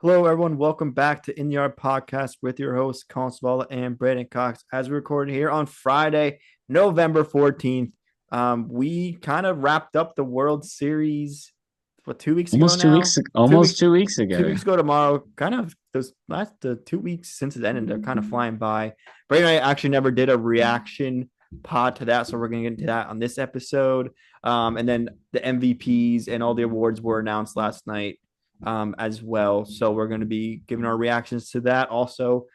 Hello, everyone. Welcome back to In the Yard Podcast with your hosts, Colin Svala and Brandon Cox. As we record here on Friday, November 14th, we kind of wrapped up the World Series, 2 weeks ago Almost two now? weeks, Two almost weeks, 2 weeks two ago. weeks ago tomorrow. Kind of those last the 2 weeks since it ended, they're kind of flying by. Brandon and I actually never did a reaction pod to that, so we're going to get into that on this episode. And then the MVPs and all the awards were announced last night as well. So we're going to be giving our reactions to that also.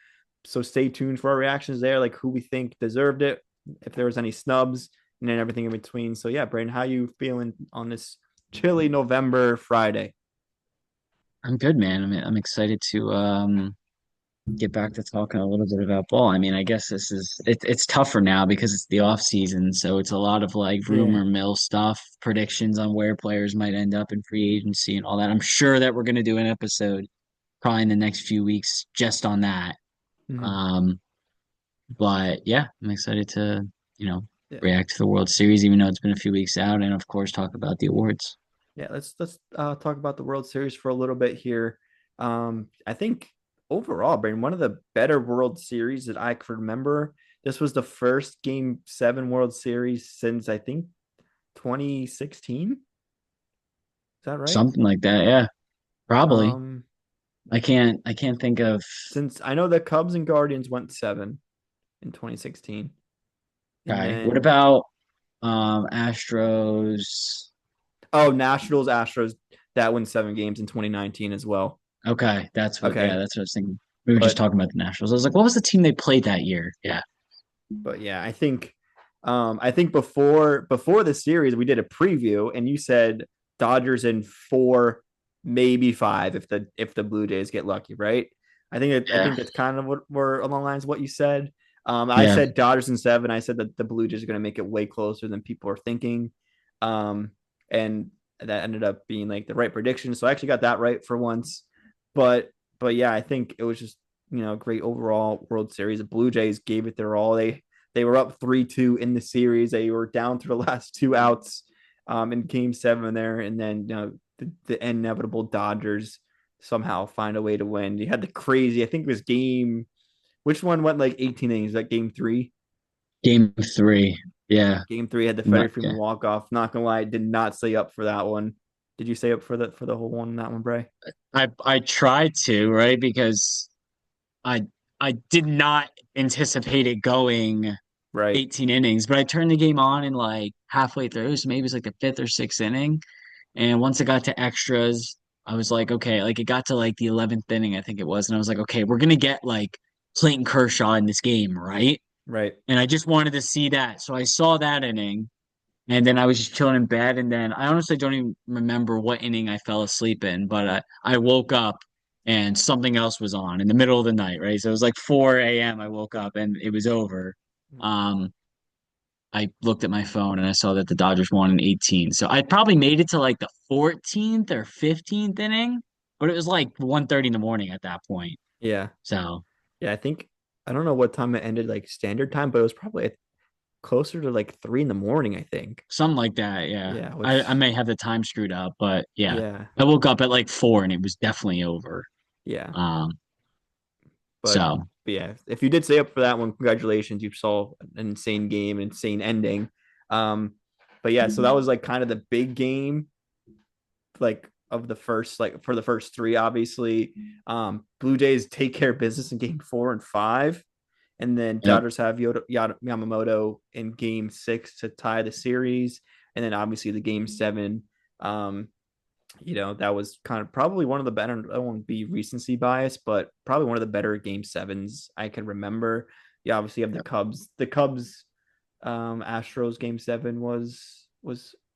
So stay tuned for our reactions there, like who we think deserved it, if there was any snubs, and then everything in between. So yeah, Brandon, how you feeling on this chilly November Friday? I'm good, man. I'm excited to get back to talking a little bit about ball. I mean, I guess it's tougher now because it's the off season, so it's a lot of like Yeah. rumor mill stuff, predictions on where players might end up in free agency and all that. I'm sure that we're gonna do an episode probably in the next few weeks just on that. Mm-hmm. Um, but yeah, I'm excited to, you know, Yeah. react to the World Series, even though it's been a few weeks out, and of course talk about the awards. Yeah, let's talk about the World Series for a little bit here. I think overall, Brandon, one of the better World Series that I could remember. This was the first Game 7 World Series since I think 2016. Is that right? Something like that, yeah. Probably. Um, I can't think of. since I know the Cubs and Guardians went seven in 2016, and Okay. What then about Astros? Nationals, Astros that won 7 games in 2019 as well. Okay, Okay, that's what I was thinking. We were just but talking about the Nationals. I was like, what was the team they played that year? Yeah. yeah, I think before the series we did a preview, and you said Dodgers in four, maybe five if the Blue Jays get lucky, right? I Yeah. think that's kind of what we're along the lines of what you said. I Yeah. said Dodgers in seven. I said that the Blue Jays are going to make it way closer than people are thinking, um, and that ended up being like the right prediction. So I actually got that right for once. But but yeah, I think it was just great overall World Series. The Blue Jays gave it their all. They were up 3-2 in the series. They were down to the last two outs in Game 7 there, and then the inevitable Dodgers somehow find a way to win. You had the crazy. I think it was game. Which one went like 18 innings? That game three. Game three. Yeah. Game three had the No, Freddie yeah. Freeman walk off. Not gonna lie, did not stay up for that one. Did you stay up for the whole one? That one, Bray? I tried to, right? Because I I did not anticipate it going Right. 18 innings, but I turned the game on in like halfway through, so maybe it's like the fifth or sixth inning. And once it got to extras, I was like, okay, like it got to like the 11th inning, I think it was. And I was like, okay, we're going to get like Clayton Kershaw in this game, right? Right. And I just wanted to see that. So I saw that inning and then I was just chilling in bed. And then I honestly don't even remember what inning I fell asleep in, but I woke up and something else was on in the middle of the night, right? So it was like 4 a.m. I woke up and it was over. Um, I looked at my phone and I saw that the Dodgers won in 18. So I probably made it to like the 14th or 15th inning, but it was like 1:30 in the morning at that point. Yeah. So Yeah. I don't know what time it ended, like standard time, but it was probably closer to like 3 in the morning. I think. something like that, yeah. Yeah. I Which may have the time screwed up, but yeah. yeah. I woke up at like 4 and it was definitely over. Yeah. Um, But, so but yeah, if you did stay up for that one, congratulations. You saw an insane game, an insane ending. Um, but yeah, so that was like kind of the big game, like of the first, like for the first three, obviously. Blue Jays take care of business in game 4 and 5. And then yep. Dodgers have Yamamoto in game 6 to tie the series. And then obviously the game 7, um, that was kind of probably one of the better. I won't be recency bias, but probably one of the better game sevens I can remember. You obviously have the Yep. Cubs. The Cubs, Astros game 7 was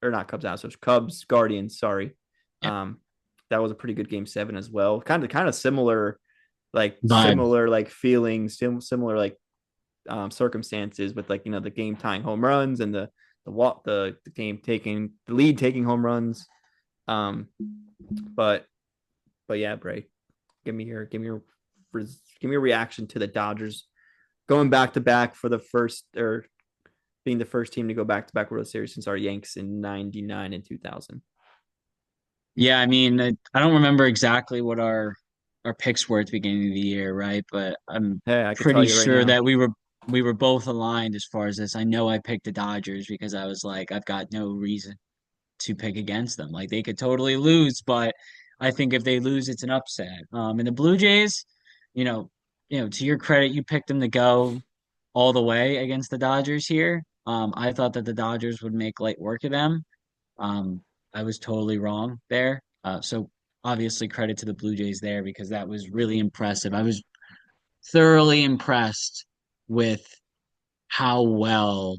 or not Cubs Astros, Cubs Guardians. Sorry, Yep. um, that was a pretty good game 7 as well. Kind of Vibe. similar like feelings, similar like circumstances with like the game tying home runs and the game taking the lead taking home runs. Um, but but yeah, Bray, give me your reaction to the Dodgers going back to back for the first or being the first team to go back to back World Series since our Yanks in '99 and 2000. Yeah, I mean, I don't remember exactly what our our picks were at the beginning of the year, right? But I'm Hey, I could tell pretty you right sure now. that we were both aligned as far as this. I know I picked the Dodgers because I was like, I've got no reason to pick against them. Like they could totally lose, but I think if they lose, it's an upset. And the Blue Jays, you know, to your credit, you picked them to go all the way against the Dodgers here. I thought that the Dodgers would make light work of them. Um, I was totally wrong there. So obviously credit to the Blue Jays there because that was really impressive. I was thoroughly impressed with how well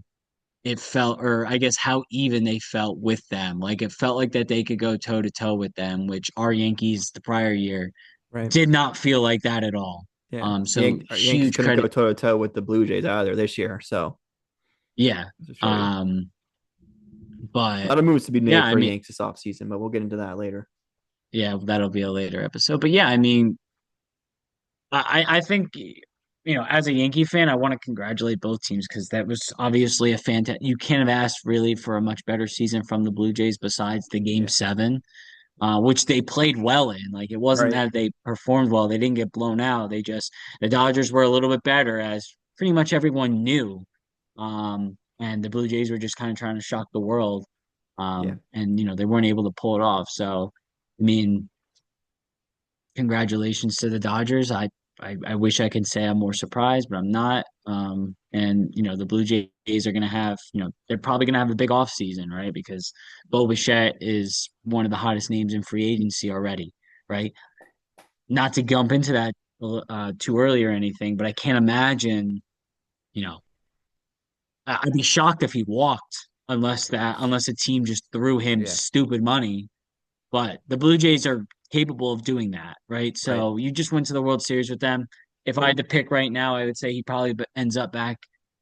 it felt, or I guess how even they felt with them. Like it felt like that they could go toe to toe with them, which our Yankees the prior year Right. did not feel like that at all. Yeah. So Yankees huge couldn't go credit. toe to toe with the Blue Jays either this year. So Yeah. just show you. Um, A but lot of moves to be yeah, made I for mean, Yanks this offseason, but we'll get into that later. yeah, that'll be a later episode. But yeah, I mean, I think as a Yankee fan, I want to congratulate both teams because that was obviously a fantastic. You can't have asked really for a much better season from the Blue Jays besides the Game Yeah. 7, which they played well in. Like it wasn't Right. that they performed well; they didn't get blown out. The Dodgers were a little bit better, as pretty much everyone knew. And the Blue Jays were just kind of trying to shock the world. Yeah. And they weren't able to pull it off. So, I mean, congratulations to the Dodgers. I wish I could say I'm more surprised, but I'm not. And the Blue Jays are going to have, they're probably going to have a big off season, right? Because Bo Bichette is one of the hottest names in free agency already, right? Not to jump into that too early or anything, but I can't imagine, you know, I'd be shocked if he walked unless a team just threw him Yeah. stupid money. But the Blue Jays are capable of doing that, right? Right. So you just went to the World Series with them. If I had to pick right now, I would say he probably ends up back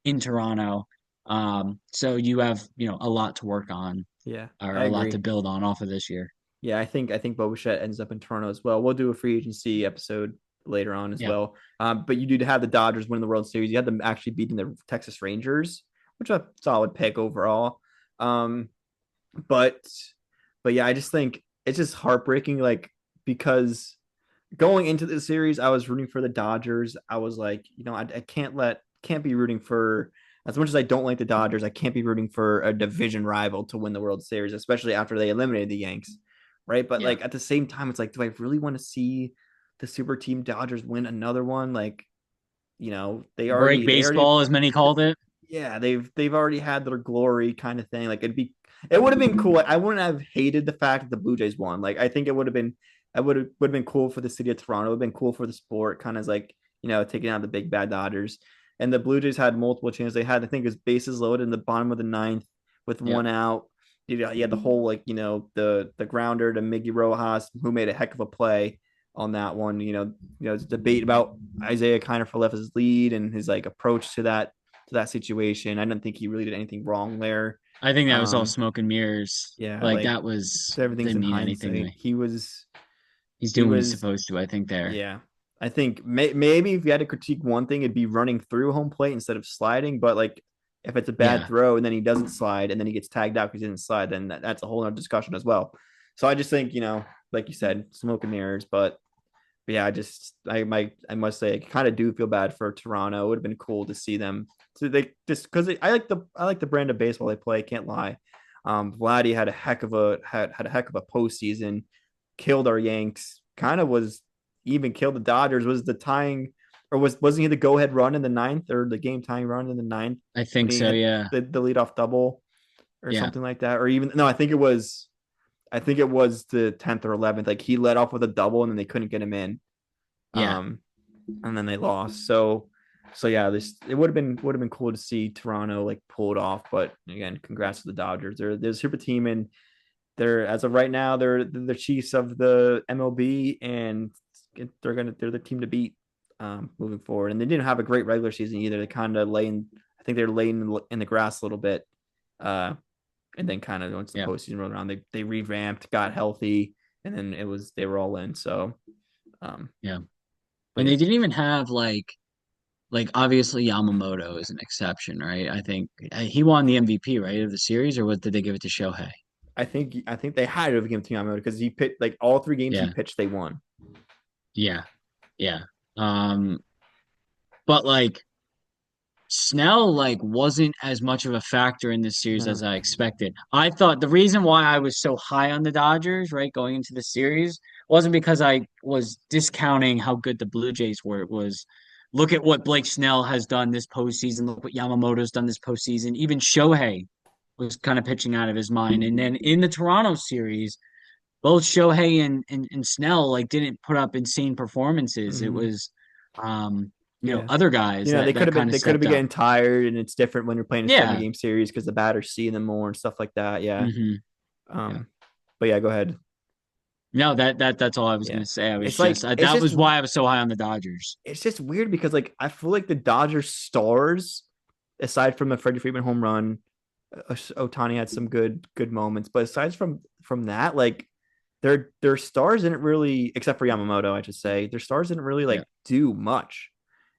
in Toronto. So you have, a lot to work on Yeah. or I a lot to agree. build on off of this year. Yeah, I think Boba Fett ends up in Toronto as well. We'll do a free agency episode later on as Yeah. well. But you do have the Dodgers win the World Series. You had them actually beating the Texas Rangers, which is a solid pick overall. Um, but but yeah, I just think it's just heartbreaking, like because going into the series, I was rooting for the Dodgers. I was like, I can't be rooting for as much as I don't like the Dodgers. I can't be rooting for a division rival to win the World Series, especially after they eliminated the Yanks, right? But Yeah. like at the same time, it's like, do I really want to see the super team Dodgers win another one? Like, Break they already baseball, as many called it. yeah, they've already had their glory kind of thing. Like it would have been cool. I wouldn't have hated the fact that the Blue Jays won. Like I think it would have been I would have been cool for the city of Toronto. It would have been cool for the sport, kind of like, taking out the big bad Dodgers. And the Blue Jays had multiple chances. They had, I think it was bases loaded in the bottom of the ninth with Yeah. one out. You had the whole like, the grounder to Miggy Rojas, who made a heck of a play on that one. Debate about Isaiah Kiner for left his lead and his like approach to that situation. I don't think he really did anything wrong there. I think that was all Um, smoke and mirrors. yeah, Like like that was so everything's didn't in mean anything to hindsight. me. He's He doing what he's was supposed to, I think there. yeah. I think maybe if you had to critique one thing, it'd be running through home plate instead of sliding. But like if it's a bad Yeah. throw and then he doesn't slide and then he gets tagged out because he didn't slide, then that's a whole other discussion as well. So I just think, like you said, smoke and mirrors, but yeah, I must say I kind of do feel bad for Toronto. It would have been cool to see them. So they just because I like the brand of baseball they play. Can't lie. Vladdy had a heck of a postseason. Killed our Yanks. Kind of was even killed the Dodgers. Was the tying or wasn't he the go ahead run in the ninth or the game tying run in the ninth I when think he so, hit yeah. the leadoff double or Yeah. something like that? Or even no, I think it was the 10th or 11th. Like he led off with a double and then they couldn't get him in. Yeah. Um, and then they lost. So yeah, this it would have been cool to see Toronto like pull it off. But again, congrats to the Dodgers. They're a super team and they're as of right now they're the Chiefs of the MLB and they're the team to beat moving forward. And they didn't have a great regular season either. They kind of laying I think they're laying in the grass a little bit. Uh, and then kind of once the Yeah. postseason rolled around, they revamped, got healthy, and then they were all in. So, um, Yeah. but And yeah, they didn't even have like obviously Yamamoto is an exception, right? I think he won the MVP, right, of the series, or what did they give it to Shohei? I think they had to have given to Yamamoto because he pitched like all three games he Yeah. pitched, they won. Yeah. Yeah. Um, but like Snell like wasn't as much of a factor in this series No. as I expected. I thought the reason why I was so high on the Dodgers, right, going into the series wasn't because I was discounting how good the Blue Jays were. It was look at what Blake Snell has done this postseason, look what Yamamoto's done this postseason. Even Shohei was kind of pitching out of his mind. And then in the Toronto series, both Shohei and Snell like didn't put up insane performances. It Hmm. was Yeah. other guys They could that have been kind of they could have stepped been up. getting tired, and it's different when you're playing a seven Yeah. game series because the batter's seeing them more and stuff like that. Yeah. hmm Yeah. Um, but yeah, go ahead. No, that's all I was Yeah. gonna say. I was It's just like that was why I was so high on the Dodgers. it's just weird because like I feel like the Dodgers stars, aside from the Freddie Freeman home run, Otani had some good moments, but aside from that, like their stars didn't really, except for Yamamoto, I should say, their stars didn't really Yeah. like do much.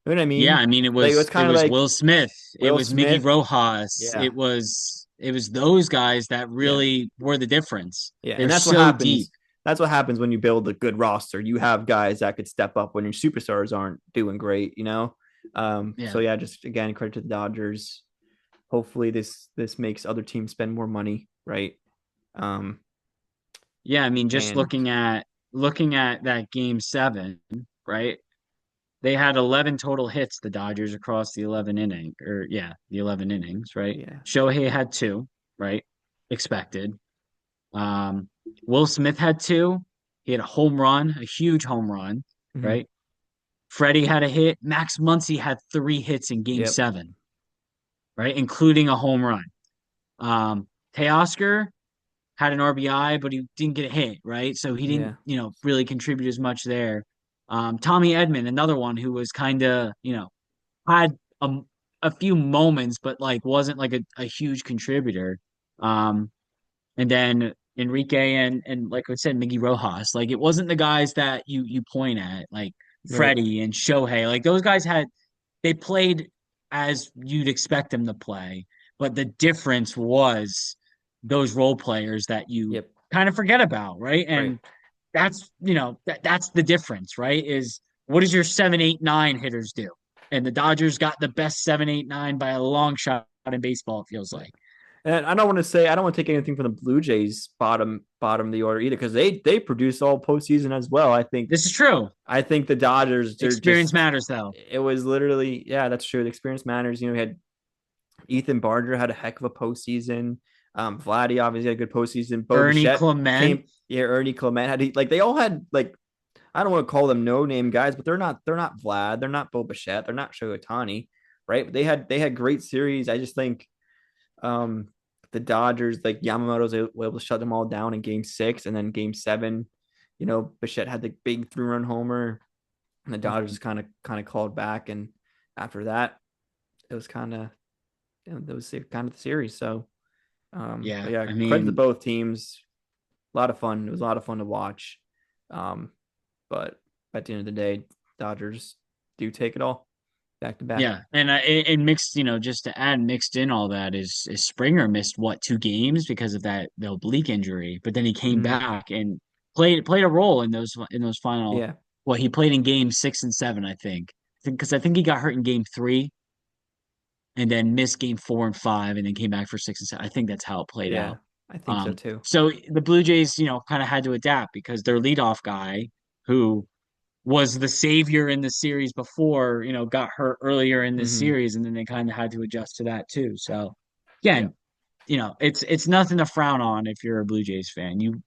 You know what I Yeah, mean? I mean Like it was it kind of was like Will Smith, it Will was Miggy Smith. Rojas, Yeah, it was those guys that yeah, really were the difference. yeah, They're and that's what so deep. happens. That's what happens when you build a good roster. You have guys that could step up when your superstars aren't doing great. So Yeah. yeah, just again credit to the Dodgers. Hopefully this makes other teams spend more money, right? Um, Yeah, I mean just and looking at that game 7, right? They had 11 total hits, the Dodgers, across the 11 innings, right? yeah, Shohei had 2, right? Expected. Um, Will Smith had 2. He had a home run, a huge home run, mm-hmm. right? Freddie had a hit. Max Muncy had 3 hits in game Yep, 7, right? Including a home run. Teoscar had an RBI, but he didn't get a hit, right? So he didn't, yeah, really contribute as much there. Tommy Edman, another one who was kind of, had a few moments, but like wasn't like a huge contributor. Um, and then Enrique and like I said, Miggy Rojas. Like it wasn't the guys that you point at, like right, Freddie and Shohei. Like those guys they played as you'd expect them to play, but the difference was those role players that you yep, kind of forget about, right? right. And that's the difference, right? Is what does your 7, 8, 9 hitters do? And the Dodgers got the best 7, 8, 9 by a long shot in baseball, it feels Yeah. like. And I don't want to take anything from the Blue Jays bottom of the order either because they produce all postseason as well. This is true. I think the Dodgers, they're Experience just, matters though. it was literally, yeah, that's true. The experience matters. We had Ethan Barger had a heck of a postseason. Vladdy obviously had a good postseason. Bo Ernie Bichette Clement. came, yeah, Ernie Clement had, like, they all had, like, I don't want to call them no name guys, but they're not Vlad, they're not Bo Bichette, they're not Shohei, right? But they had great series. I just think um, the Dodgers, like Yamamoto's able to shut them all down in game 6. And then game 7, Bichette had the big 3-run homer, and the Dodgers kind of called back. And after that, it was kind of, that was kind of the series. So, but Yeah, yeah, I credit to mean, both teams. A lot of fun. It was a lot of fun to watch. Um, but at the end of the day, Dodgers do take it all back to back. yeah, and mixed, just to add, mixed in all that is Springer missed what 2 games because of that the oblique injury, but then he came Mm-hmm. back and played a role in those final. Yeah, Well, he played in game 6 and 7, I think. Because I think he got hurt in game 3 and then missed game 4 and 5 and then came back for 6 and 7. I think that's how it played yeah, out. I think so too. So the Blue Jays, kind of had to adapt because their leadoff guy, who was the savior in the series before, got hurt earlier in the Mm-hmm. series, and then they kind of had to adjust to that too. So Yeah, again, it's nothing to frown on if you're a Blue Jays fan. You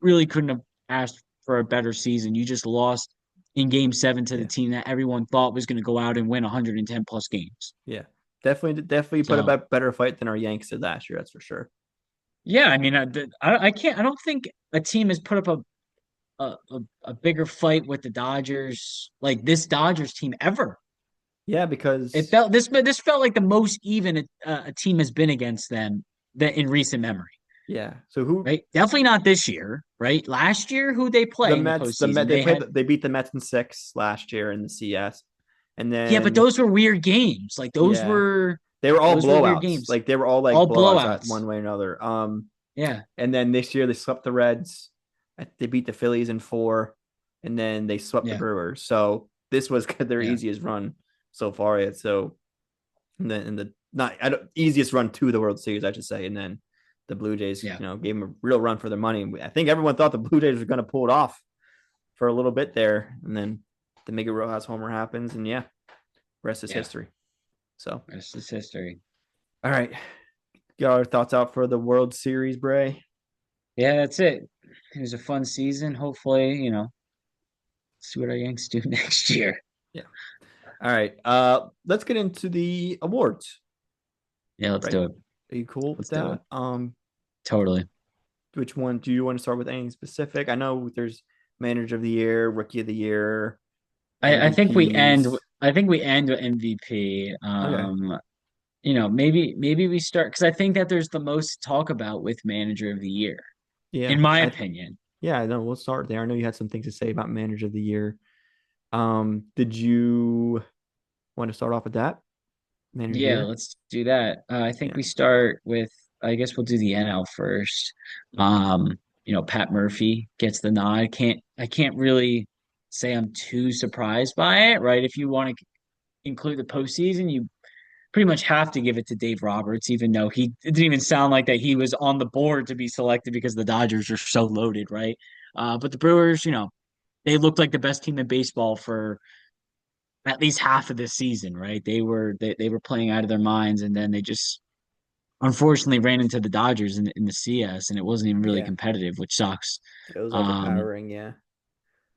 really couldn't have asked for a better season. You just lost in game 7 to the yeah, team that everyone thought was going to go out and win 110 plus games. yeah. Definitely put So a better fight than our Yanks did last year. That's for sure. yeah, I mean, I can't. I don't think a team has put up a bigger fight with the Dodgers like this Dodgers team ever. Yeah, It because felt this felt like the most even a team has been against them that in recent memory, yeah. So who right? Definitely not this year, right? Last year, who they the play in the Mets? The postseason? Met they They played had they beat the Mets in 6 last year in the CS, and yeah, but then those were weird games. Like yeah, they were all those were weird blowouts. games, Like they were all like all blowouts at blowouts. one way or another. Yeah, And then this year they swept the Reds. They beat the Phillies in 4. and then they swept the Yeah. Brewers. So this was their Yeah. easiest run so far. So in the not I don't, easiest run to the World Series, I should say, and then the Blue Jays, Yeah. gave them a real run for their money. I think everyone thought the Blue Jays were going to pull it off for a little bit there, and then the Miguel Rojas homer happens, and yeah, rest is Yeah. history. So, That's just history. all right, got our thoughts out for the World Series, Bray. Yeah, that's it. It was a fun season. Hopefully, see what our Yanks do next year. Yeah. All right. Let's get into the awards. Yeah, let's Right. do it. Are you cool with Let's do it. that? Totally. Which one do you want to start with? Anything specific? I know there's Manager of the Year, Rookie of the Year, I think we end MVPs. I think we end with MVP. Okay. Maybe we start because I think that there's the most to talk about with Manager of the Year, Yeah. in my I opinion. Yeah, no, we'll start there. I know you had some things to say about Manager of the Year. Did you want to start off with that? Manager of the Yeah, Year? let's do that. I think Yeah. we start with, I guess we'll do the NL first. Pat Murphy gets the nod. I can't really say I'm too surprised by it, right? If you want to include the postseason, you pretty much have to give it to Dave Roberts, even though it didn't even sound like that he was on the board to be selected because the Dodgers are so loaded, right? But the Brewers, they looked like the best team in baseball for at least half of this season, right? They were playing out of their minds, and then they just unfortunately ran into the Dodgers in the CS, and it wasn't even really Yeah. competitive, which sucks. It was Um, overpowering, yeah.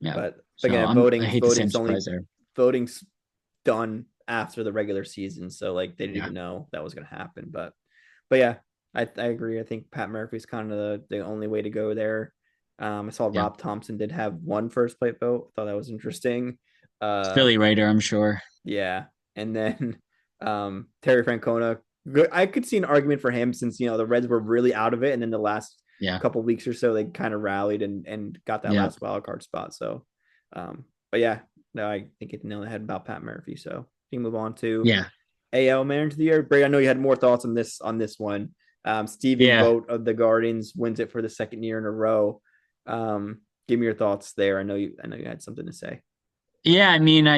yeah. But So again, I hate to say I'm surprised there. voting's done after the regular season, so like they didn't Yeah. even know that was gonna happen. But yeah, I agree. I think Pat Murphy's kind of the only way to go there. I saw Yeah. Rob Thompson did have one first plate vote. Thought that was interesting. Uh, Philly writer, I'm sure. yeah, and then Terry Francona. I could see an argument for him since the Reds were really out of it, and then the last Yeah. couple weeks or so they kind of rallied and got that Yeah. last wild card spot. So, but yeah, no, I think it nailed the head about Pat Murphy. So we can move on to Yeah. AL Manager of the Year. Brady, I know you had more thoughts on this one. Stephen Yeah. Vogt of the Guardians wins it for the second year in a row. Give me your thoughts there. I know you had something to say. Yeah. I mean,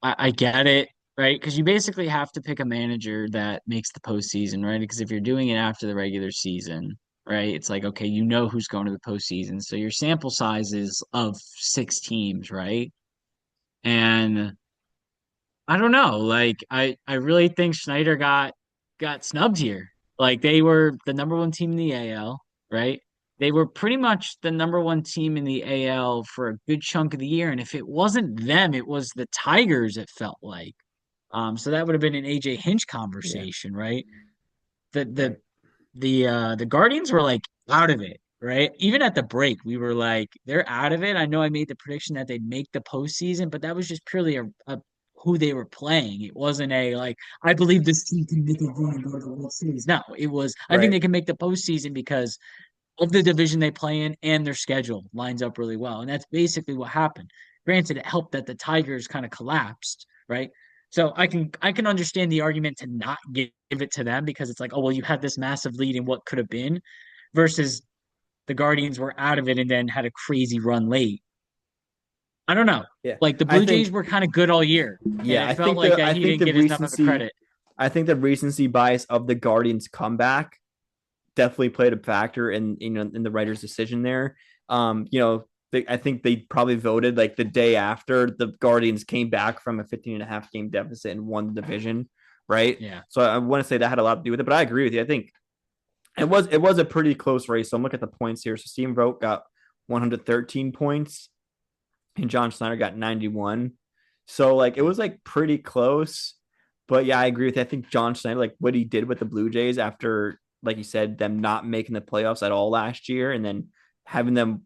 I get it, right? Because you basically have to pick a manager that makes the postseason, right? Because if you're doing it after the regular season, right, it's like, okay, you know who's going to the postseason. So your sample size is of 6 teams, right? And I don't know, like I really think Schneider got snubbed here. Like they were the number one team in the AL, right? They were pretty much the number one team in the AL for a good chunk of the year. And if it wasn't them, it was the Tigers, it felt like. So that would have been an AJ Hinch Yeah, conversation, right? The the right, the Guardians were like out of it, right? Even at the break, we were like, they're out of it. I know I made the prediction that they'd make the postseason, but that was just purely a who they were playing. It wasn't a like, I believe this team can make a run and go to the World Series. No, it was I think right. they can make the postseason because of the division they play in and their schedule lines up really well. And that's basically what happened. Granted, it helped that the Tigers kind of collapsed, right? So I can understand the argument to not give it to them because it's like, oh well, you had this massive lead in what could have been, versus the Guardians were out of it and then had a crazy run late. I don't know. Yeah, Like the I Blue Jays think were kind of good all year, and yeah, it felt like that I he think didn't the get enough of a recency credit. I think the recency bias of the Guardians comeback definitely played a factor in the writer's decision there. I think they probably voted like the day after the Guardians came back from a 15.5 game deficit and won the division, right? Yeah, So I want to say that had a lot to do with it, but I agree with you. I think it was a pretty close race. So I'm looking at the points here. So Steven Vogt got 113 points and John Schneider got 91. So like it was like pretty close. But yeah, I agree with you. I think John Schneider, like what he did with the Blue Jays after, like you said, them not making the playoffs at all last year and then having them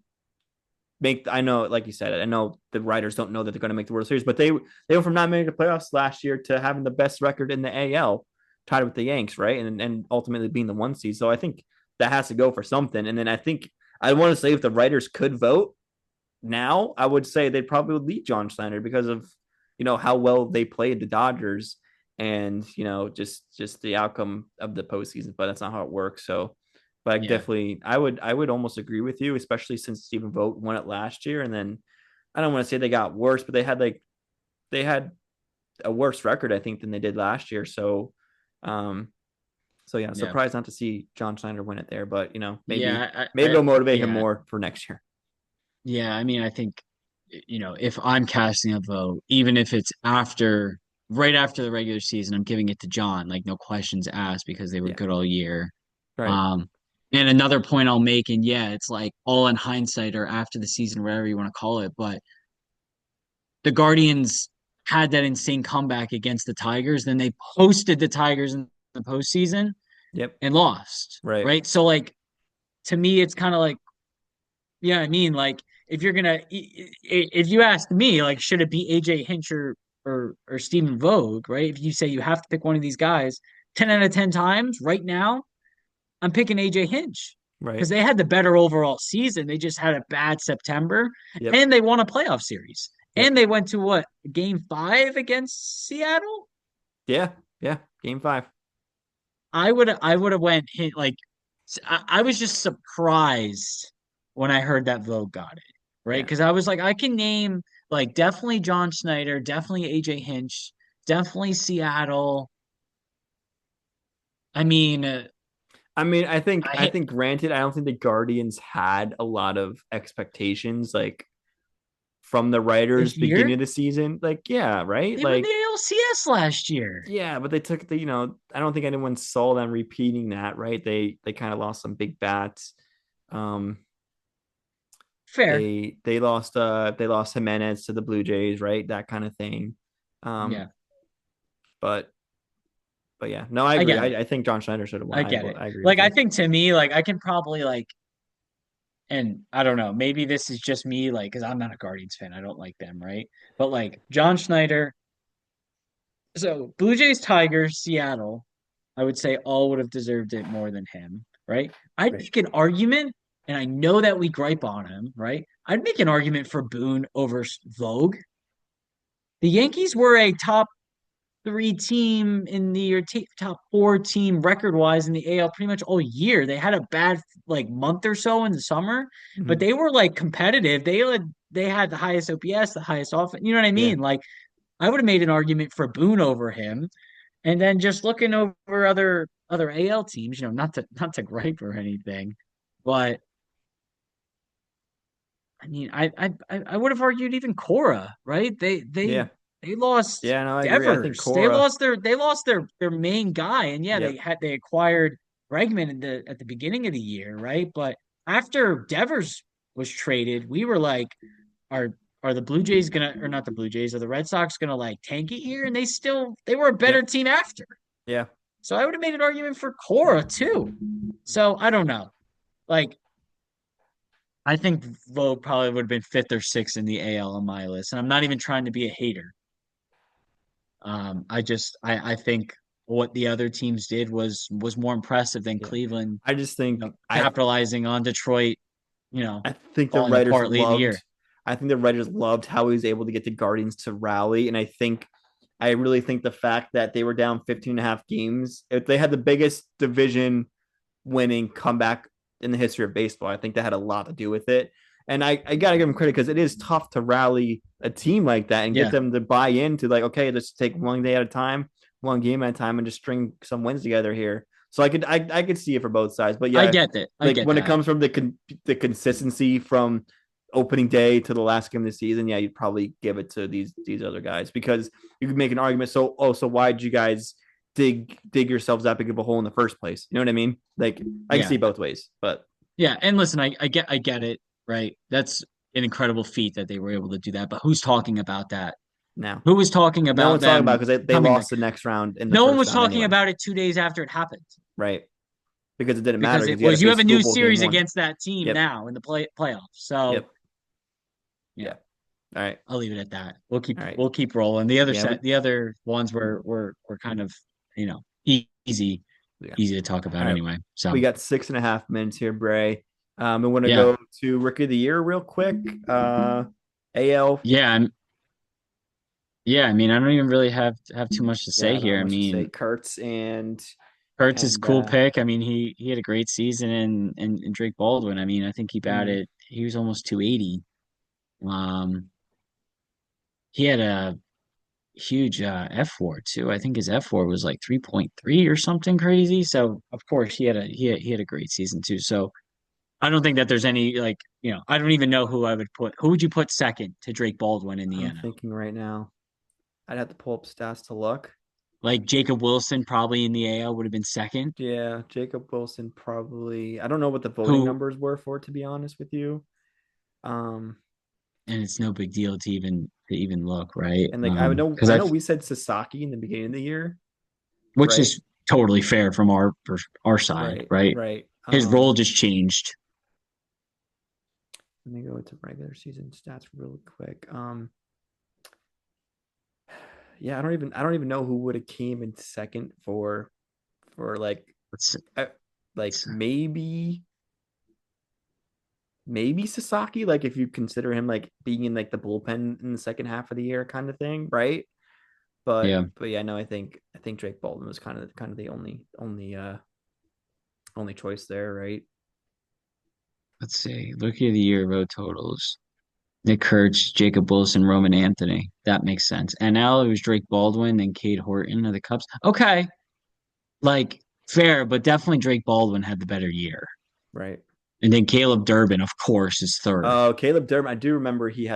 I know, like you said, I know the writers don't know that they're going to make the World Series, but they went from not making the playoffs last year to having the best record in the AL, tied with the Yanks, right? And ultimately being the one seed. So I think that has to go for something. And then I think I want to say if the writers could vote now, I would say they probably would lead John Schneider because of how well they played the Dodgers and just the outcome of the postseason. But that's not how it works. So, but yeah, definitely, I would almost agree with you, especially since Stephen Vogt won it last year, and then I don't want to say they got worse, but they had a worse record, I think, than they did last year. Um, so yeah, Yeah. surprised not to see John Schneider win it there, but maybe Yeah, it'll motivate him yeah. more for next year. Yeah, I mean, I think, if I'm casting a vote, even if it's right after the regular season, I'm giving it to John, like no questions asked because they were Yeah, good all year. right. Um, and another point I'll make, and yeah, it's like all in hindsight or after the season, whatever you want to call it, but the Guardians had that insane comeback against the Tigers, then they posted the Tigers in the postseason Yep. and lost, Right. right? So like to me, it's kind of like, yeah, I mean, like if you ask me, like, should it be AJ Hinch or Stephen Vogue, right? If you say you have to pick one of these guys, 10 out of 10 times right now, I'm picking AJ Hinch because Right. they had the better overall season. They just had a bad September, Yep. and they won a playoff series, Yep. and they went to what, game 5 against Seattle. Yeah. Yeah. Game 5. I would have went hit like I was just surprised when I heard that Vogue got it, right? Yeah. Because I was like, I can name like definitely John Snyder, definitely AJ Hinch, definitely Seattle. I mean, I mean, I I hit think granted, I don't think the Guardians had a lot of expectations like from the writers this year beginning of the season. Like, yeah, right? they were in the Like, ALCS last year. yeah, but they took I don't think anyone saw them repeating that, right? They kind of lost some big bats. Um, Fair, they lost Jimenez to the Blue Jays, right? That kind of thing. Um, yeah, but yeah, no, I I agree. get it. I think John Schneider should have won. I get it. I agree with Like I you. think to me, like I can probably like, and I don't know, maybe this is just me, like, because I'm not a Guardians fan. I don't like them, right? But like John Schneider, so Blue Jays, Tigers, Seattle, I would say all would have deserved it more than him, right? I'd Right. make an argument, and I know that we gripe on him, right? I'd make an argument for Boone over Vogue. The Yankees were a top 3 team in the or top 4 team record wise in the AL pretty much all year. They had a bad like month or so in the summer, but Mm-hmm. they were like competitive. They had the highest OPS, the highest offense. You know what I Yeah. mean? Like I would have made an argument for Boone over him. And then just looking over other AL teams, not to gripe or anything, but I mean, I would have argued even Cora, right? Yeah. They lost Yeah. No, I agree. I think Devers. Cora. They lost their main guy, and yeah, Yep. they acquired Bregman at the beginning of the year, right? But after Devers was traded, we were like, are are the Blue Jays gonna, or not the Blue Jays, are the Red Sox gonna like tank it here? And they were a better Yep. team after. Yeah. So I would have made an argument for Cora too. So I don't know. Like I think Vogue probably would have been fifth or sixth in the AL on my list. And I'm not even trying to be a hater. I think what the other teams did was more impressive than Yeah. Cleveland, I just think capitalizing on Detroit, I think the falling writers apart late in the year. loved how he was able to get the Guardians to rally. And I really think the fact that they were down 15 and a half games, if they had the biggest division winning comeback in the history of baseball, I think that had a lot to do with it. And I got to give them credit because it is tough to rally a team like that and get Yeah, them to buy into like, okay, let's take one day at a time, one game at a time, and just string some wins together here. So I could see it for both sides, but I yeah, get that. I like get when it that. comes from the consistency from opening day to the last game of the season, yeah, you'd probably give it to these other guys because you could make an argument. So why did you guys dig yourselves that big of a hole in the first place? You know what I mean? Like I can Yeah. see both ways, but Yeah. And listen, I get it, right? That's an incredible feat that they were able to do that. But who's talking about that? now Who was talking no about one's talking about them because they coming back? lost the next round in the No one first was round talking anyway, about it 2 days after it happened. right? Because it didn't matter Because it because you had to was, you have face a new Louisville game series one. against that team Yep. now in the playoffs. So Yep. yeah, Yeah. All right. I'll leave it at that. We'll keep All right. we'll keep rolling. Yeah. The other ones were kind of easy Yeah. easy to talk about All right. anyway. So We got 6.5 minutes here, Bray. I want to yeah, go to Rookie of the Year real quick. AL. yeah, yeah. I mean, I don't even really have too much to Yeah, say I don't have here. I much to say. mean, Kurtz Kurtz is and cool pick. I mean, he had a great season, and Drake Baldwin. I mean, I think he mhm. batted. He was almost 280. Um, he had a huge F4 too. I think his F4 was like 3.3 or something crazy. So of course he had a great season too. So I don't think that there's any like, I don't even know who I would put. Who would you put second to Drake Baldwin in the I'm NL? thinking right now. I'd have to pull up stats to look. Like Jacob Wilson probably in the AL would have been second. Yeah, Jacob Wilson probably. I don't know what the voting Who numbers were for it, to be honest with you. Um, and it's no big deal to even look, right? and like I know, Because I I know we said Sasaki in the beginning of the year, which right? is totally fair from our side, Right, right? right. His role just changed. Let me go to regular season stats real quick. Yeah, I don't even know who would have came in second for Let's, I, like let's maybe Sasaki, like if you consider him like being in like the bullpen in the second half of the year kind of thing, right? But yeah, but yeah, no, I think Drake Baldwin was kind of the only choice there, right? let's see. Rookie of the year road totals. Nick Kurtz, Jacob Wilson, Roman Anthony. That makes sense. NL, it was Drake Baldwin and Cade Horton of the Cubs. Okay, like fair, but definitely Drake Baldwin had the better year. Right. And then Caleb Durbin, of course, is third. Oh, Caleb Durham. I do remember he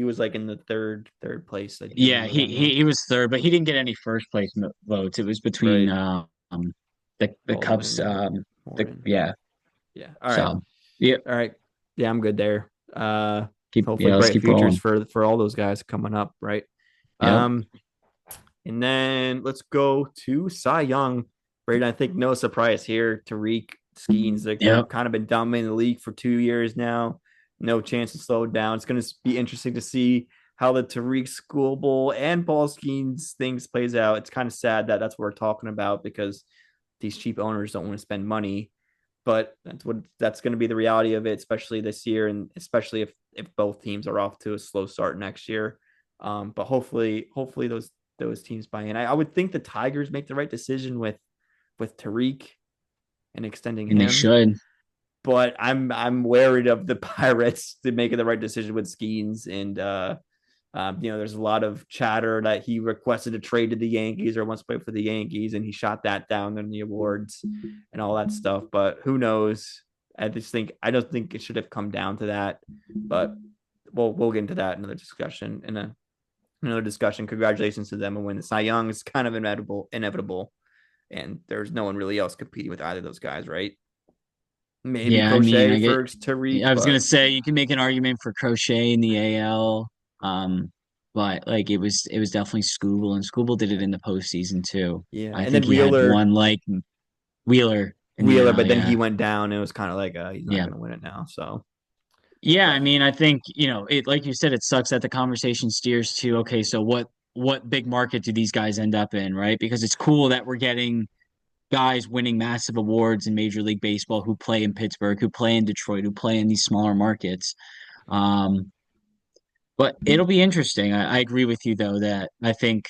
was like in the third place. I do Yeah, remember he that he, now. he was third, but he didn't get any first place votes. It was between Right. the Cubs. Baldwin and The Horton. yeah. Yeah. All right. So yeah, All right. Yeah, I'm good there. Hopefully let's bright keep futures rolling. for all those guys coming up, right? Yep, Um, and then let's go to Cy Young. Braden, I think no surprise here. Tariq Skeens, like they've yep. kind of been dominating the league for 2 years now. No chance to slow down. It's going to be interesting to see how the Tariq School Bowl and Paul Skeens things plays out. It's kind of sad that that's what we're talking about because these cheap owners don't want to spend money, but that's going to be the reality of it, especially this year, and especially if both teams are off to a slow start next year. But hopefully those teams buy in. I would think the Tigers make the right decision with Tariq and extending And they him, should. but I'm worried of the Pirates to making the right decision with Skeens and there's a lot of chatter that he requested a trade to the Yankees or wants to play for the Yankees, and he shot that down in the awards and all that stuff. But who knows? I don't think it should have come down to that. But we'll get into that in another discussion. Congratulations to them and win the Cy Young. It's kind of inevitable, and there's no one really else competing with either of those guys, right? Maybe Yeah, I mean, Crochet I get. for Tariq, I was gonna but say you can make an argument for Crochet in the AL, but like it was definitely Scooble, and Scooble did it in the postseason too. yeah. I And think then he had Wheeler one like Wheeler in the Wheeler, NL. but then Yeah, he went down. And it was kind of like he's not yeah, going to win it now. So, yeah. I but mean, I think it like you said, it sucks that the conversation steers to okay, so what big market do these guys end up in, right? Because it's cool that we're getting guys winning massive awards in Major League Baseball who play in Pittsburgh, who play in Detroit, who play in these smaller markets. Um, but it'll be interesting. I agree with you though that I think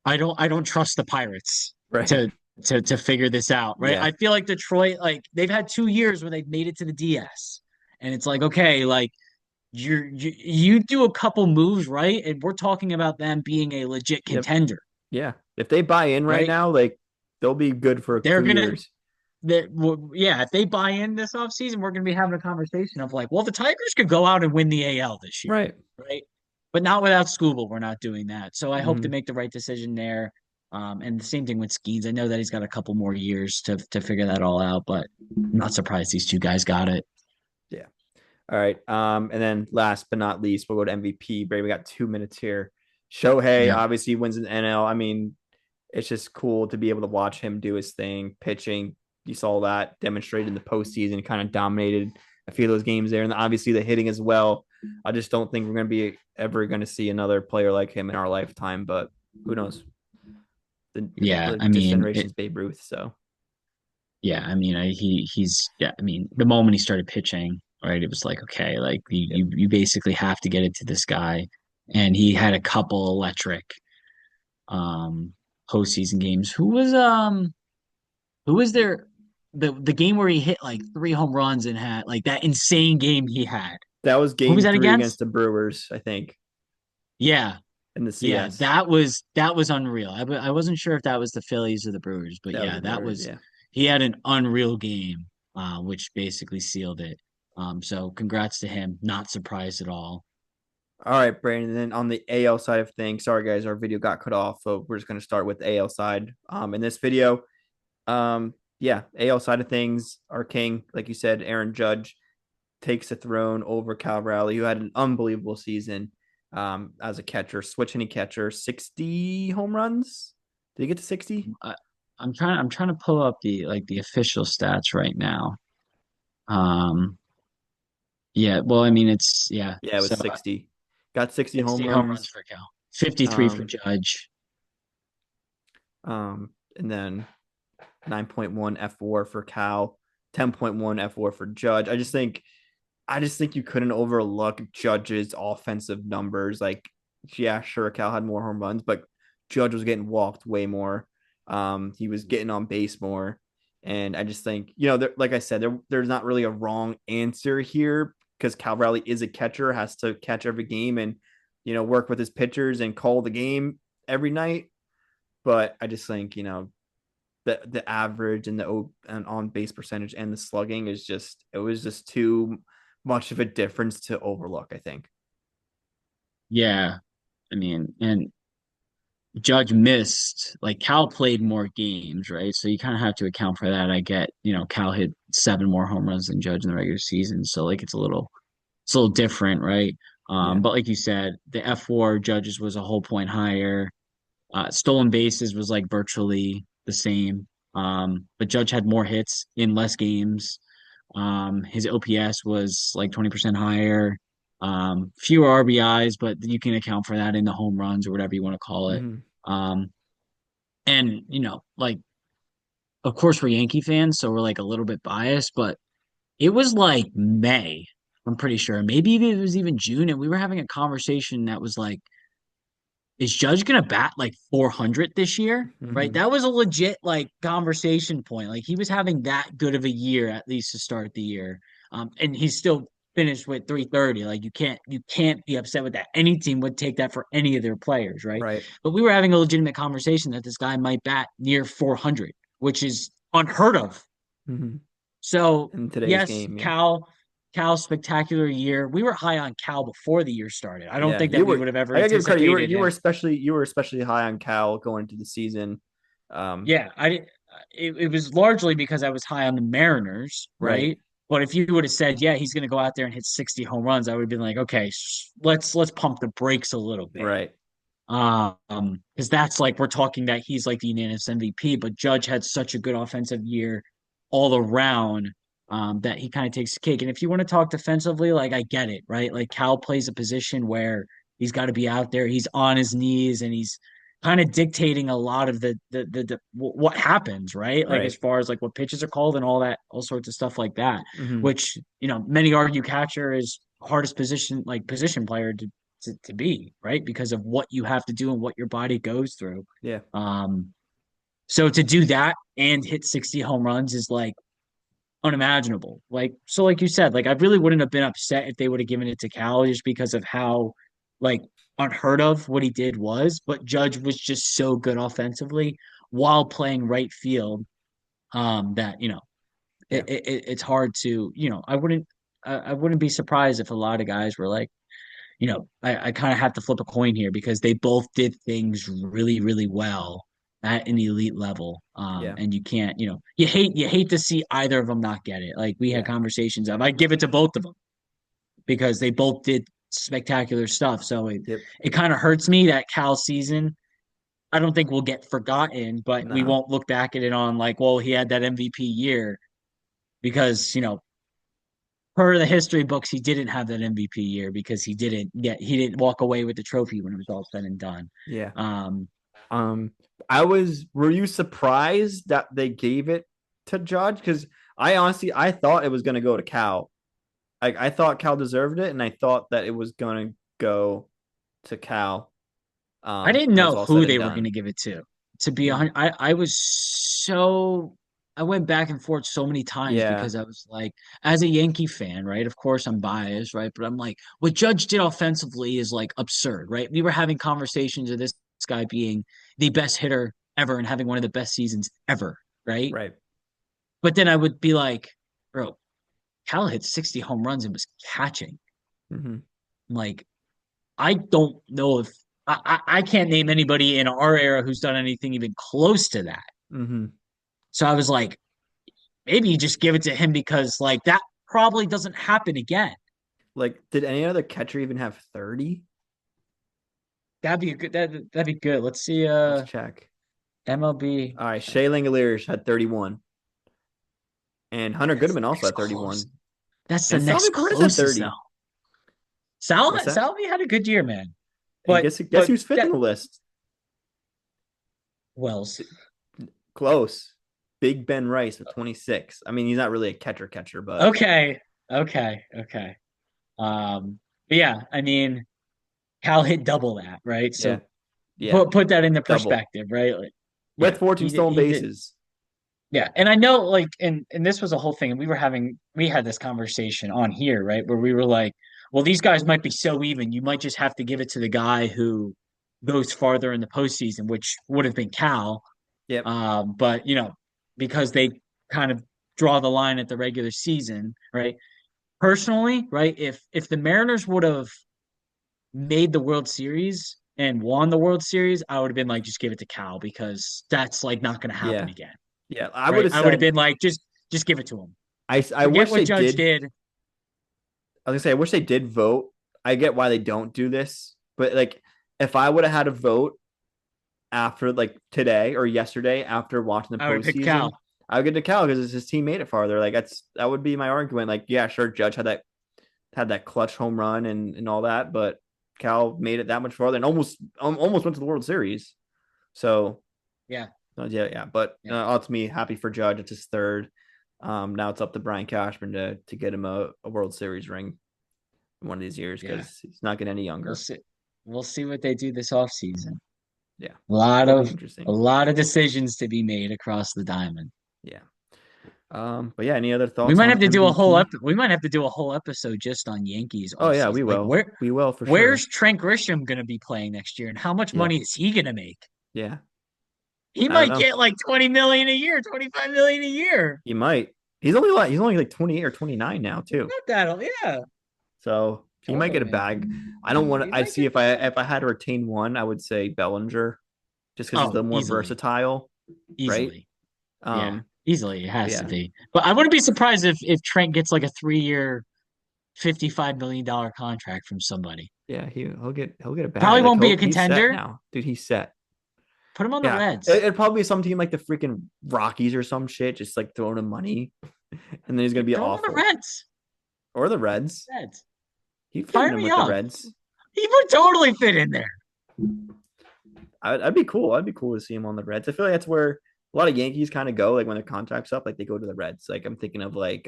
I don't trust the Pirates right, to figure this out, right? yeah, I feel like Detroit, like they've had 2 years where they've made it to the DS. And it's like, okay, like you do a couple moves, right? And we're talking about them being a legit yep, contender, yeah. If they buy in right right? now, like they'll be good for They're two gonna years. yeah, if they buy in this offseason, we're going to be having a conversation of like, well, the Tigers could go out and win the AL this year, Right. right? But not without Scooble. We're not doing that. So I hope to Mm-hmm. make the right decision there. And the same thing with Skeens. I know that he's got a couple more years to figure that all out, but I'm not surprised these two guys got it. Yeah. All right. And then last but not least, we'll go to MVP. Brady, we got 2 minutes here. Shohei Yep. obviously wins an NL. I mean, it's just cool to be able to watch him do his thing, pitching. You saw that demonstrated in the postseason, kind of dominated a few of those games there, and obviously the hitting as well. I just don't think we're going to be ever going to see another player like him in our lifetime, but who knows? Yeah. This generation's Babe Ruth, so Yeah. I mean, yeah. I mean, the moment he started pitching, right, it was like, okay, like yep, you basically have to get it to this guy. And he had a couple electric um postseason games. Who was there the game where he hit like 3 home runs and had like that insane game he had? that was Who was Game that Three against? against the Brewers, I think. Yeah. in the Yeah, CS. that was unreal. I wasn't sure if that was the Phillies or the Brewers, but That was yeah, the that Brewers, was yeah. he had an unreal game, which basically sealed it. So congrats to him. Not surprised at all. All right, Brandon. Then on the AL side of things, sorry guys, our video got cut off, so we're just gonna start with the AL side. In this video, yeah, AL side of things, our king, like you said, Aaron Judge takes the throne over Cal Raleigh, who had an unbelievable season as a catcher, switch any catcher, 60 home runs. Did he get to 60? I, I'm trying to pull up the official stats right now. Um, yeah, well, I mean it's yeah. Yeah, it was So 60. Got 60 home 60 home runs runs. for Cal, 53 for Um, Judge. and then 9.1 F4 for Cal, 10.1 F4 for Judge. I just think you couldn't overlook Judge's offensive numbers. Like, yeah, sure, Cal had more home runs, but Judge was getting walked way more. He was getting on base more. And I just think, like I said, there's not really a wrong answer here because Cal Raleigh is a catcher, has to catch every game and, work with his pitchers and call the game every night. But I just think, the average and and on base percentage and the slugging it was just too much of a difference to overlook, I think. Yeah, I mean, and Judge missed, like Cal played more games, right? So you kind of have to account for that. I get, Cal hit seven more home runs than Judge in the regular season, so like it's a little different, right? Yeah. But like you said, the F4 Judges was a whole point higher. Stolen bases was like virtually the same. But Judge had more hits in less games. His OPS was like 20% higher. Fewer RBIs, but you can account for that in the home runs or whatever you want to call it. Mm-hmm. Um, and like of course we're Yankee fans, so we're like a little bit biased, but it was like May, I'm pretty sure. Maybe even it was even June, and we were having a conversation that was like, is Judge gonna bat like 400 this year? Right? Mm-hmm. That was a legit like conversation point. Like he was having that good of a year at least to start the year. And he's still finished with 330. Like you can't be upset with that. Any team would take that for any of their players, right? Right. But we were having a legitimate conversation that this guy might bat near 400, which is unheard of. Mm-hmm. So In today's yes, game, yeah. Cal spectacular year. We were high on Cal before the year started. I don't Yeah, think that we would have ever I gotta give credit. You were anticipated you were him. especially high on Cal going into the season. Yeah, I didn't. It was largely because I was high on the Mariners, Right. right? But if you would have said, yeah, he's going to go out there and hit 60 home runs, I would have been like, okay, let's pump the brakes a little bit. Right. Because that's like we're talking that he's like the unanimous MVP, but Judge had such a good offensive year all around, that he kind of takes the cake. And if you want to talk defensively, like I get it, right? Like Cal plays a position where he's got to be out there, he's on his knees, and he's kind of dictating a lot of what happens, right? Like as Right. far as like what pitches are called and all that, all sorts of stuff like that. Mm-hmm. Which many argue catcher is hardest position player to be, right? Because of what you have to do and what your body goes through. Yeah. Um, so to do that and hit 60 home runs is like unimaginable. Like, so like you said, like I really wouldn't have been upset if they would have given it to Cal just because of how like unheard of what he did was, but Judge was just so good offensively while playing right field, that Yeah. it's hard to, I wouldn't be surprised if a lot of guys were like, I kind of have to flip a coin here because they both did things really, really well at an elite level. Yeah. And you can't, you hate to see either of them not get it. Like we had Yeah. conversations of, I give it to both of them because they both did spectacular stuff. So it Yep. it kind of hurts me that Cal season. I don't think will get forgotten, but we No. won't look back at it on like, well, he had that MVP year because per the history books, he didn't have that MVP year because he didn't walk away with the trophy when it was all said and done. Yeah. Um, Um, were you surprised that they gave it to Judge? Because I thought it was going to go to Cal. I thought Cal deserved it, and I thought that it was going to go to Cal. I didn't When it was know all who said and they were going done. to give it to. To be Mm-hmm. honest, I was so. I went back and forth so many times Yeah, because I was like, as a Yankee fan, right? Of course I'm biased, right? But I'm like, what Judge did offensively is like absurd, right? We were having conversations of this guy being the best hitter ever and having one of the best seasons ever, right? right. But then I would be like, bro, Cal hit 60 home runs and was catching. Hmm. Like, I don't know if I can't name anybody in our era who's done anything even close to that. Hmm. So I was like, maybe you just give it to him because like that probably doesn't happen again. Like, did any other catcher even have 30? That'd be a good that'd be good. Let's see Let's check. MLB. All right, Shea Langeliers had 31, and Hunter That's the Goodman also next had close. 31, That's the and next Salvi Perez had closest though. 30. What's that? Salvi had a good year, man. And But guess but who's fifth in that the list? Wells. Close. Big Ben Rice with 26. I mean, he's not really a catcher, but Okay. Okay. But yeah, I mean Cal hit double that, right? yeah, So yeah, put that into double perspective, right? Like, with yeah, 14 stolen he did. bases. Yeah, and I know like and this was a whole thing, and we had this conversation on here, right? Where we were like, well, these guys might be so even, you might just have to give it to the guy who goes farther in the postseason, which would have been Cal. Yep. But because they kind of draw the line at the regular season, right? Personally, right, if the Mariners would have made the World Series and won the World Series, I would have been like, just give it to Cal because that's like not gonna happen Yeah. again, Yeah. I would right? have I would have said been like, just give it to him. I Forget wish what they Judge did. did. I was gonna say I wish they did vote. I get why they don't do this, but like if I would have had a vote after like today or yesterday after watching the I would have picked postseason, Cal. I would get to Cal because his team made it farther. Like that would be my argument. Like, yeah, sure, Judge had that clutch home run and all that, but Cal made it that much farther and almost went to the World Series. So Yeah, yeah. But yeah, ultimately, happy for Judge. It's his third. Now it's up to Brian Cashman to get him a World Series ring one of these years yeah. because he's not getting any We'll younger. see. We'll see what they do this offseason. Yeah, A lot it'll be of a interesting. lot of decisions to be made across the diamond. Yeah. But yeah, any other thoughts on MVP? We might have to do a whole episode just on Yankees Oh yeah, we offseason. Like will. We will for sure. where's Trent Grisham gonna be playing next year and how much Yeah, money is he gonna make? yeah. He I don't might know. get like 20 million a year, 25 million a year. He might. He's only like 28 or 29 now too. Not that, yeah, So he might get a totally. bag. I don't want He to. I might see get if I had to retain one, I would say Bellinger, just because he's oh, the more easily, versatile, right? easily. Yeah, Um, easily. It has to yeah, be. But I wouldn't be surprised if Trent gets like a 3 year, $55 million contract from somebody. yeah. He'll get a bag. Probably Like wthen be a he's set contender. now, dude. He's set. Put him on the Yeah, Reds. it'd probably be some team like the freaking Rockies or some shit, just like throwing him money, and then he's gonna be Throw him on the awful. Reds. Or the Reds. Reds. He'd fit Fire in me with the up. Reds. He would totally fit in there. I'd be cool. I'd be cool to see him on the Reds. I feel like that's where a lot of Yankees kind of go. Like when their contract's up, like they go to the Reds. Like I'm thinking of like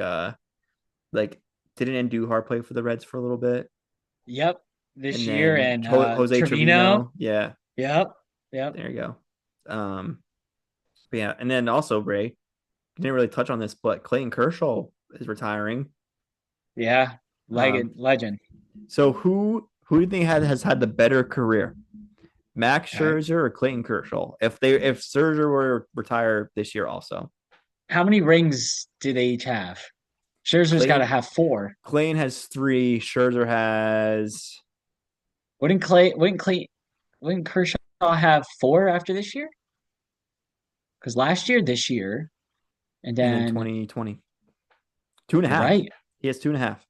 didn't Andujar play for the Reds for a little bit, Yep. This and year then and Jose Trevino. Trevino. Yeah, Yep. Yep. there you go. But yeah, and then also Ray, you didn't really touch on this, but Clayton Kershaw is retiring. Yeah. Um, Legend. so who do you think has had the better career, Max All right. Scherzer or Clayton Kershaw? If Scherzer were to retire this year, also How many rings do they each have? Scherzer's got to Clayton have four. Clayton has three. Scherzer has Wouldn't Kershaw have four after this year? Because last year, this year, and and then then 2020 two and a you're half. right. He has two and a half.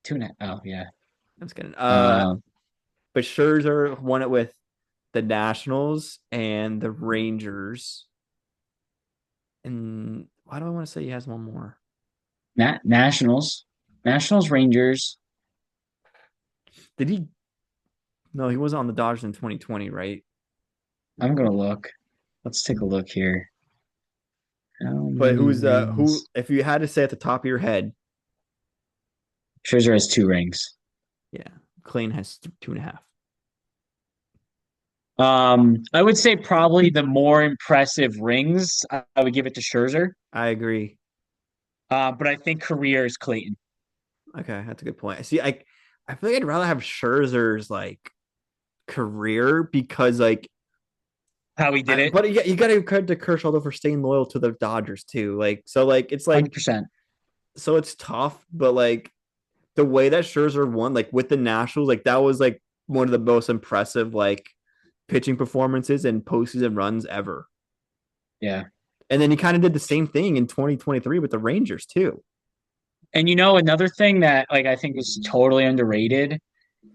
Two and a, oh yeah. I'm just kidding. Um, But Scherzer won it with the Nationals and the Rangers. And why do I want to say he has one more? Nationals, Rangers. Did he? No, he wasn't on the Dodgers in 2020, right? I'm gonna look. Let's take a look here. How But many who's who? rings? If you had to say at the top of your head, Scherzer has two rings. yeah, Clayton has two and a half. I would say probably the more impressive rings, I would give it to Scherzer. I agree. But I think career is Clayton. Okay, that's a good point. See, I feel like I'd rather have Scherzer's like career because like How he did it, but you got to credit to Kershaw though for staying loyal to the Dodgers too. Like so, like it's like 100%. so it's tough, but like the way that Scherzer won, like with the Nationals, like that was like one of the most impressive like pitching performances and postseason runs ever. Yeah. And then he kind of did the same thing in 2023 with the Rangers too. And another thing that like I think is totally underrated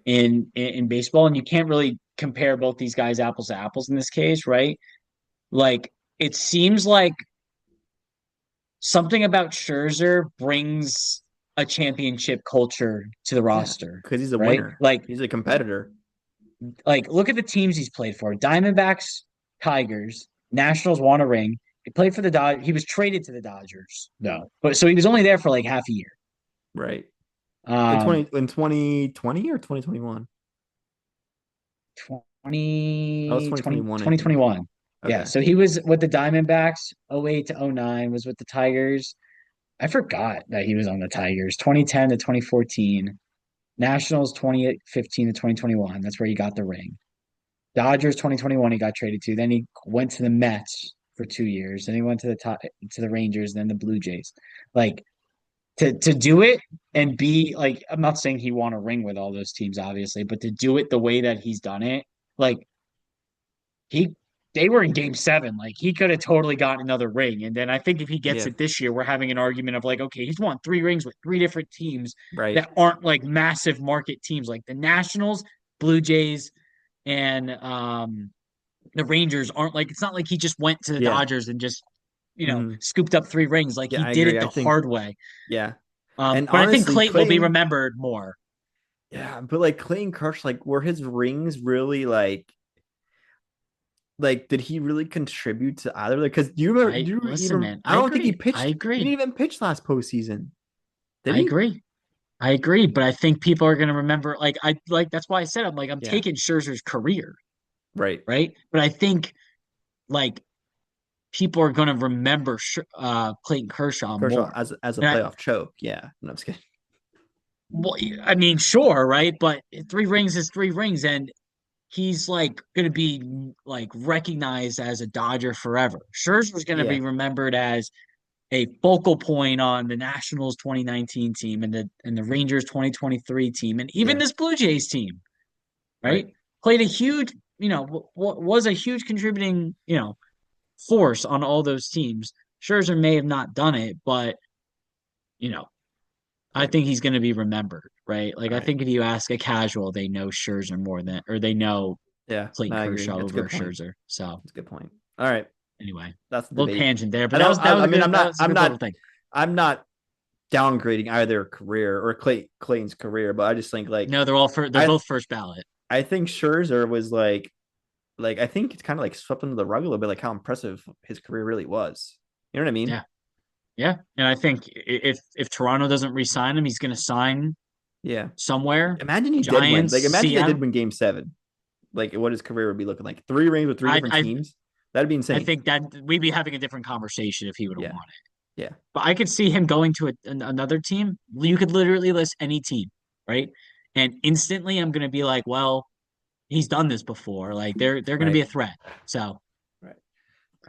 in baseball, and you can't really compare both these guys apples to apples in this case, right? Like it seems like something about Scherzer brings a championship culture to the Yeah, roster, because he's a right? winner. He's a competitor. Like look at the teams he's played for: Diamondbacks, Tigers, Nationals won a ring. He played for the Dodgers. He was traded to the Dodgers, no, but so he was only there for like half a year. Right. Um, In 2020 or 2021? That was 2021, I think. 2021. Yeah, Okay. so he was with the Diamondbacks 08 to 09, was with the Tigers. I forgot that he was on the Tigers 2010 to 2014, Nationals 2015 to 2021. That's where he got the ring. Dodgers 2021 he got traded to. Then he went to the Mets for 2 years. Then he went to the Rangers, then the Blue Jays. Like to do it and be like I'm not saying he won a ring with all those teams, obviously, but to do it the way that he's done it, like he they were in game 7. Like he could have totally gotten another ring. And then I think if he gets Yeah. it this year, we're having an argument of like, okay, he's won 3 rings with 3 different teams Right. that aren't like massive market teams, like the Nationals, Blue Jays, and the Rangers aren't like it's not like he just went to the Yeah. Dodgers and just Hmm. scooped up 3 rings. Like Yeah, he I did agree. it I the think, hard way. yeah. And But I think honestly, Clayton will be Clayton, remembered more. yeah, but like Clayton Kershaw, like were his rings really like did he really contribute to either? Like, because do you remember? I Do you listen, even? man. I I don't think he agree. I pitched. He agree. didn't even pitch last postseason, did I he? agree. I agree. But I think people are gonna remember. Like that's why I said I'm Yeah. taking Scherzer's career, Right. right? But I think like people are gonna remember Clayton Kershaw Kershaw more. as a And playoff choke. Yeah. No, I'm just kidding. well, I mean, sure, right? But 3 rings is 3 rings, and he's like going to be like recognized as a Dodger forever. Scherzer's going to Yeah. be remembered as a focal point on the Nationals 2019 team and the Rangers 2023 team and even Yeah. this Blue Jays team, Right. right? Played a huge, was a huge contributing, force on all those teams. Scherzer may have not done it, but you know, I Right. think he's going to be remembered, right? Like All I right. think if you ask a casual, they know Scherzer more than, or they know Yeah. Clayton No, I agree. Kershaw That's a over good point. Scherzer. So That's a good point. All right. anyway, That's the little debate. tangent there, but I that don't. was that was I a mean, good that was a good little thing. I'm not downgrading either career or Clayton's career, but I just think like No, they're I both first ballot. I think Scherzer was like I think it's kind of like swept under the rug a little bit, like how impressive his career really was. You know what I mean? Yeah, yeah, and I think if Toronto doesn't re-sign him, he's going to sign Yeah. somewhere. Imagine he did win. Giants, Like imagine they did Seattle. win Game 7. Like what his career would be looking like. 3 rings with three I different I teams. That'd be I insane. think that we'd be having a different conversation if he would have Yeah. won it. Yeah. But I could see him going to another team. You could literally list any team, right? And instantly, I'm going to be like, well, he's done this before. Like they're going to be Right. a threat. So Right.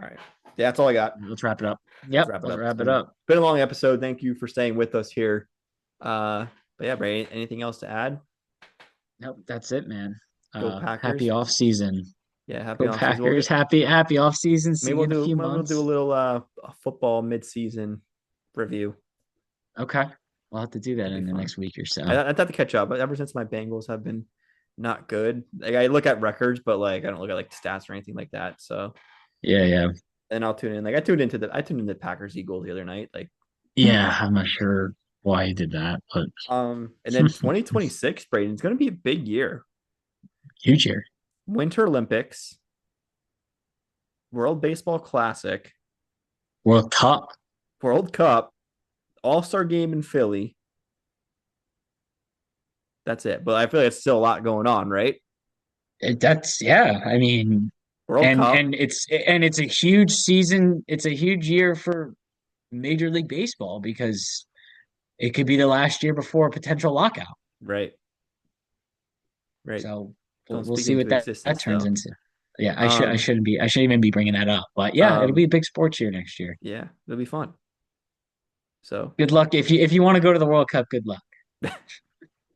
All right. Yeah, that's all I got. let's wrap it up. Let's Yep, wrap it let's up. It's wrap it up. been a long episode. Thank you for staying with us here. But yeah, Bray, anything else to add? Nope, that's it, man. Go Happy Packers. off season. Yeah, happy Go off season. We'll Packers. get Happy off season. See maybe you in a few we'll do a months. little football mid-season review. Okay. We'll have to do that That'd be in the fun. next week or so. I'd have to catch up, but ever since my Bengals have been not good, like I look at records, but like I don't look at like stats or anything like that. So Yeah, yeah. then I'll tune in. Like I tuned into Packers Eagles the other night. Like Yeah, I'm not sure why he did that, but and then 2026, Braden, it's gonna be a big year. huge year. Winter Olympics, World Baseball Classic, World Cup. World Cup, All-Star game in Philly. That's it. But I feel like it's still a lot going on, right? That's yeah. I mean, World and Cup, it's a huge season. It's a huge year for Major League Baseball because it could be the last year before a potential lockout. right? Right. So Don't we'll speak see into what that existence turns though. into. Yeah, Um, I shouldn't even be bringing that up. But yeah, it'll be um, a big sports year next year. yeah, it'll be fun. So Good luck if you want to go to the World Cup. Good luck.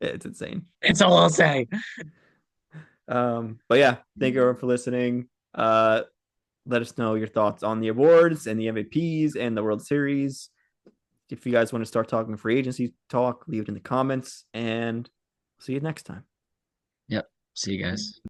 it's insane. That's all I'll say. But yeah, thank you everyone for listening. Let us know your thoughts on the awards and the MVPs and the World Series. If you guys want to start talking free agency talk, leave it in the comments and see you next time. Yep. See you guys.